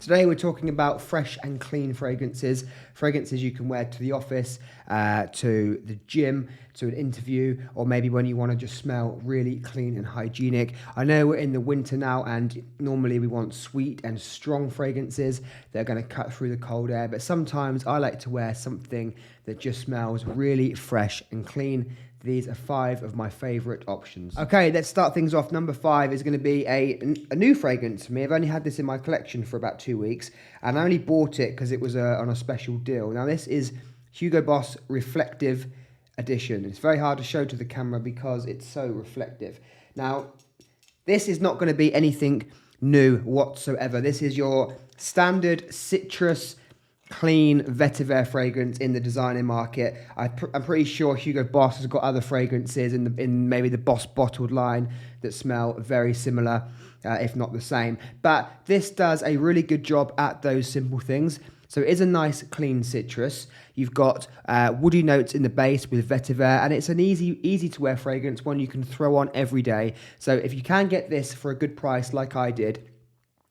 Today we're talking about fresh and clean fragrances, fragrances you can wear to the office, to the gym, to an interview, or maybe when you want to just smell really clean and hygienic. I know we're in the winter now and normally we want sweet and strong fragrances that are going to cut through the cold air, but sometimes I like to wear something that just smells really fresh and clean. These are 5 of my favorite options. Okay, let's start things off. Number 5 is going to be a new fragrance for me. I've only had this in my collection for about 2 weeks, and I only bought it because it was on a special deal. Now, this is Hugo Boss Reflective Edition. It's very hard to show to the camera because it's so reflective. Now, this is not going to be anything new whatsoever. This is your standard citrus clean vetiver fragrance in the designer market. I'm pretty sure Hugo Boss has got other fragrances in maybe the Boss bottled line that smell very similar, if not the same. But this does a really good job at those simple things. So it is a nice clean citrus. You've got woody notes in the base with vetiver, and it's an easy to wear fragrance, one you can throw on every day. So if you can get this for a good price like I did,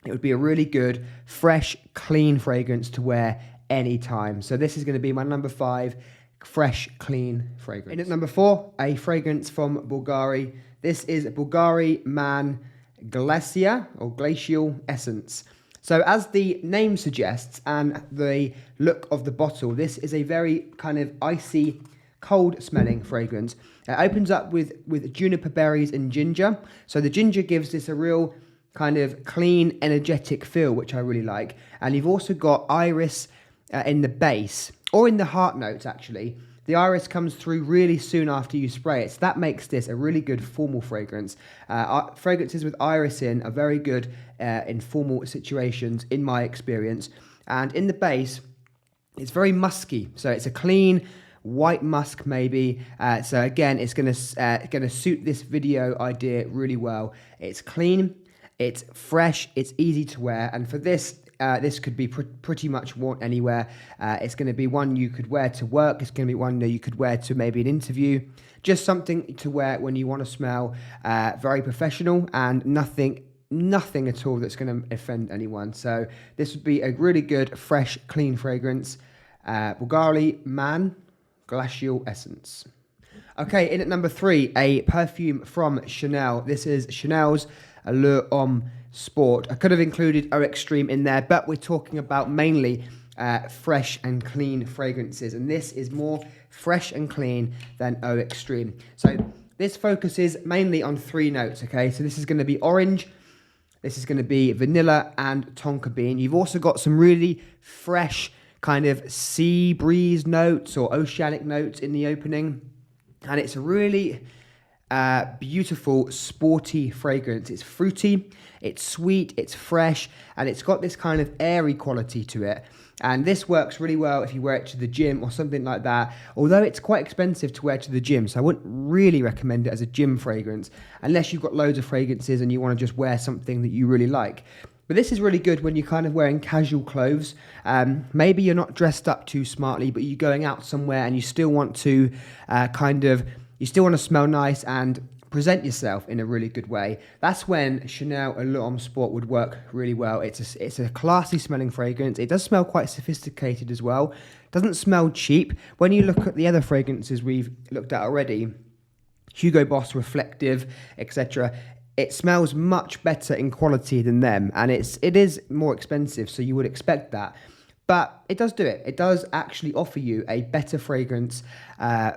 it would be a really good, fresh, clean fragrance to wear anytime. So this is going to be my number 5, fresh, clean fragrance. In at number 4, a fragrance from Bulgari. This is Bulgari Man Glacier or Glacial Essence. So as the name suggests and the look of the bottle, this is a very kind of icy, cold smelling fragrance. It opens up with juniper berries and ginger. So the ginger gives this a real kind of clean, energetic feel, which I really like. And you've also got iris in the base, or in the heart notes actually. The iris comes through really soon after you spray it, so that makes this a really good formal fragrance. Fragrances with iris in are very good in formal situations, in my experience. And in the base, it's very musky, so it's a clean white musk maybe. So again, it's gonna suit this video idea really well. It's clean, it's fresh, it's easy to wear, and for this, this could be pretty much worn anywhere. It's going to be one you could wear to work. It's going to be one that you could wear to maybe an interview. Just something to wear when you want to smell very professional and nothing at all that's going to offend anyone. So this would be a really good, fresh, clean fragrance. Bulgari Man Glacial Essence. Okay, in at number 3, a perfume from Chanel. This is Chanel's Allure Homme Sport. I could have included Eau Extreme in there, but we're talking about mainly fresh and clean fragrances, and this is more fresh and clean than Eau Extreme. So this focuses mainly on 3 notes, okay? So this is going to be orange, this is going to be vanilla, and tonka bean. You've also got some really fresh kind of sea breeze notes or oceanic notes in the opening, and it's a really beautiful, sporty fragrance. It's fruity, it's sweet, it's fresh, and it's got this kind of airy quality to it. And this works really well if you wear it to the gym or something like that, although it's quite expensive to wear to the gym, so I wouldn't really recommend it as a gym fragrance, unless you've got loads of fragrances and you want to just wear something that you really like. But this is really good when you're kind of wearing casual clothes. Maybe you're not dressed up too smartly, but you're going out somewhere and you still want to you still want to smell nice and present yourself in a really good way. That's when Chanel Allure Homme Sport would work really well. It's a classy smelling fragrance. It does smell quite sophisticated as well. It doesn't smell cheap. When you look at the other fragrances we've looked at already, Hugo Boss Reflective, etc., it smells much better in quality than them, and it is more expensive, so you would expect that. But it does do it. It does actually offer you a better fragrance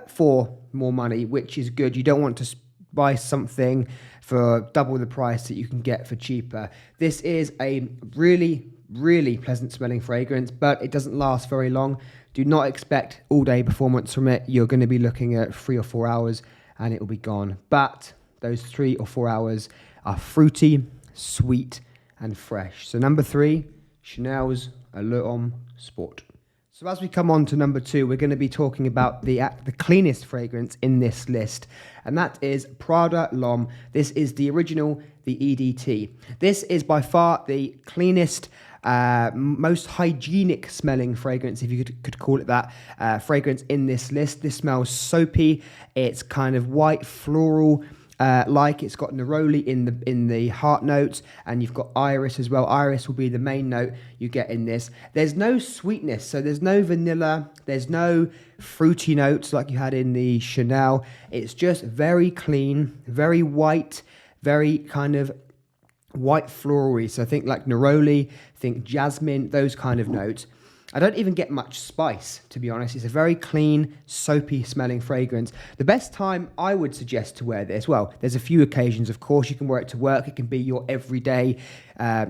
for more money, which is good. You don't want to buy something for double the price that you can get for cheaper. This is a really, really pleasant smelling fragrance, but it doesn't last very long. Do not expect all-day performance from it. You're going to be looking at 3 or 4 hours and it will be gone. But those 3 or 4 hours are fruity, sweet, and fresh. So number 3, Chanel's Allure Homme Sport. So as we come on to number 2, we're going to be talking about the cleanest fragrance in this list, and that is Prada L'Homme. This is the original, the EDT. This is by far the cleanest, most hygienic smelling fragrance, if you could call it that, fragrance in this list. This smells soapy. It's kind of white floral like. It's got neroli in the heart notes, and you've got iris as well. Iris will be the main note you get in this. There's no sweetness, so there's no vanilla, there's no fruity notes like you had in the Chanel. It's just very clean, very white, very kind of white florally. So think like neroli, think jasmine, those kind of notes. I don't even get much spice, to be honest. It's a very clean, soapy smelling fragrance. The best time I would suggest to wear this, well, there's a few occasions, of course. You can wear it to work. It can be your everyday,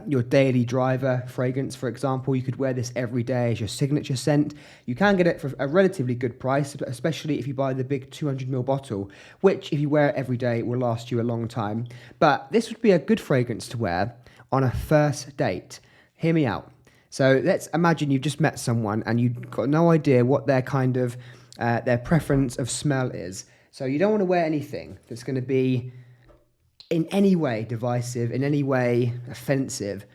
your daily driver fragrance, for example. You could wear this every day as your signature scent. You can get it for a relatively good price, especially if you buy the big 200ml bottle, which if you wear it every day, will last you a long time. But this would be a good fragrance to wear on a first date. Hear me out. So let's imagine you've just met someone and you've got no idea what their kind of, their preference of smell is. So you don't want to wear anything that's going to be in any way divisive, in any way offensive.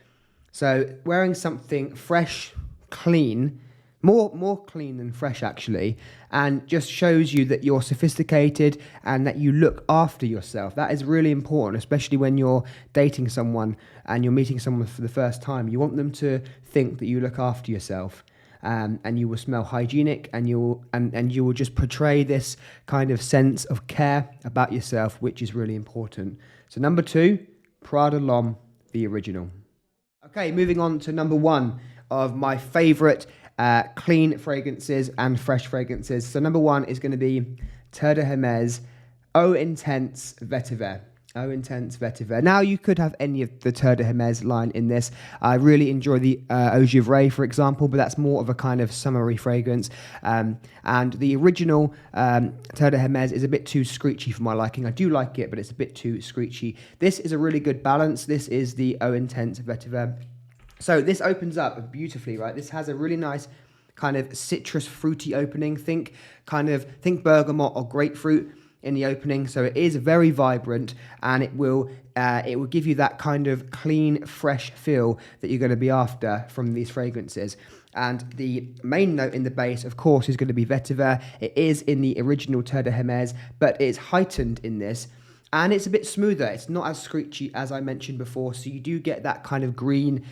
So wearing something fresh, clean, more clean than fresh actually, and just shows you that you're sophisticated and that you look after yourself. That is really important, especially when you're dating someone and you're meeting someone for the first time. You want them to think that you look after yourself, and you will smell hygienic, and you will just portray this kind of sense of care about yourself, which is really important. So number 2, Prada L'Homme, the original. Okay, moving on to number 1 of my favorite clean fragrances and fresh fragrances. So number 1 is going to be Terre de Hermes Eau Intense Vetiver. Eau Intense Vetiver. Now, you could have any of the Terre de Hermes line in this. I really enjoy the Eau Givré, for example, but that's more of a kind of summery fragrance. And the original Terre de Hermes is a bit too screechy for my liking. I do like it, but it's a bit too screechy. This is a really good balance. This is the Eau Intense Vetiver. So this opens up beautifully, right? This has a really nice kind of citrus fruity opening. Think bergamot or grapefruit in the opening. So it is very vibrant, and it will give you that kind of clean, fresh feel that you're going to be after from these fragrances. And the main note in the base, of course, is going to be vetiver. It is in the original Terre de Hermes, but it's heightened in this. And it's a bit smoother. It's not as screechy as I mentioned before. So you do get that kind of green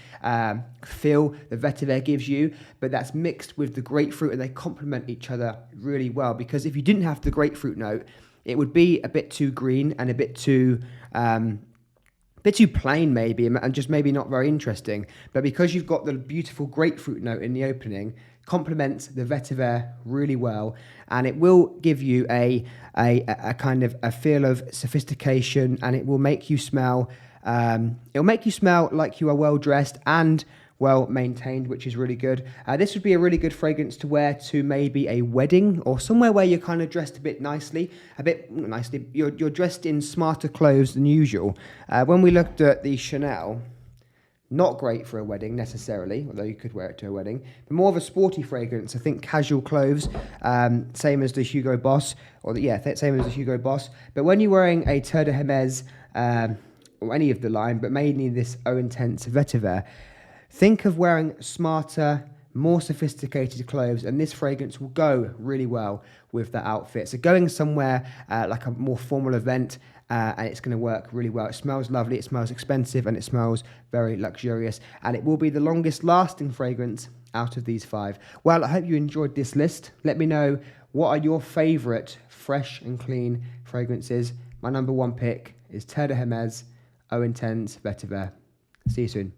feel the vetiver gives you, but that's mixed with the grapefruit, and they complement each other really well. Because if you didn't have the grapefruit note, it would be a bit too green and a bit too plain maybe, and just maybe not very interesting. But because you've got the beautiful grapefruit note in the opening, complements the vetiver really well, and it will give you a kind of a feel of sophistication, and it will make you smell like you are well dressed and well maintained, which is really good. This would be a really good fragrance to wear to maybe a wedding or somewhere where you're kind of dressed a bit nicely, you're dressed in smarter clothes than usual. When we looked at the Chanel, not great for a wedding necessarily, although you could wear it to a wedding, but more of a sporty fragrance. I think casual clothes, same as the HUGO Boss, same as the HUGO Boss. But when you're wearing a Terre de Hermes, or any of the line, but mainly this Eau Intense Vetiver, think of wearing smarter, more sophisticated clothes, and this fragrance will go really well with that outfit. So going somewhere like a more formal event, and it's going to work really well. It smells lovely, it smells expensive, and it smells very luxurious, and it will be the longest lasting fragrance out of these 5. Well, I hope you enjoyed this list. Let me know, what are your favorite fresh and clean fragrances? My number 1 pick is Terre de Hermes Eau Intense Vetiver. See you soon.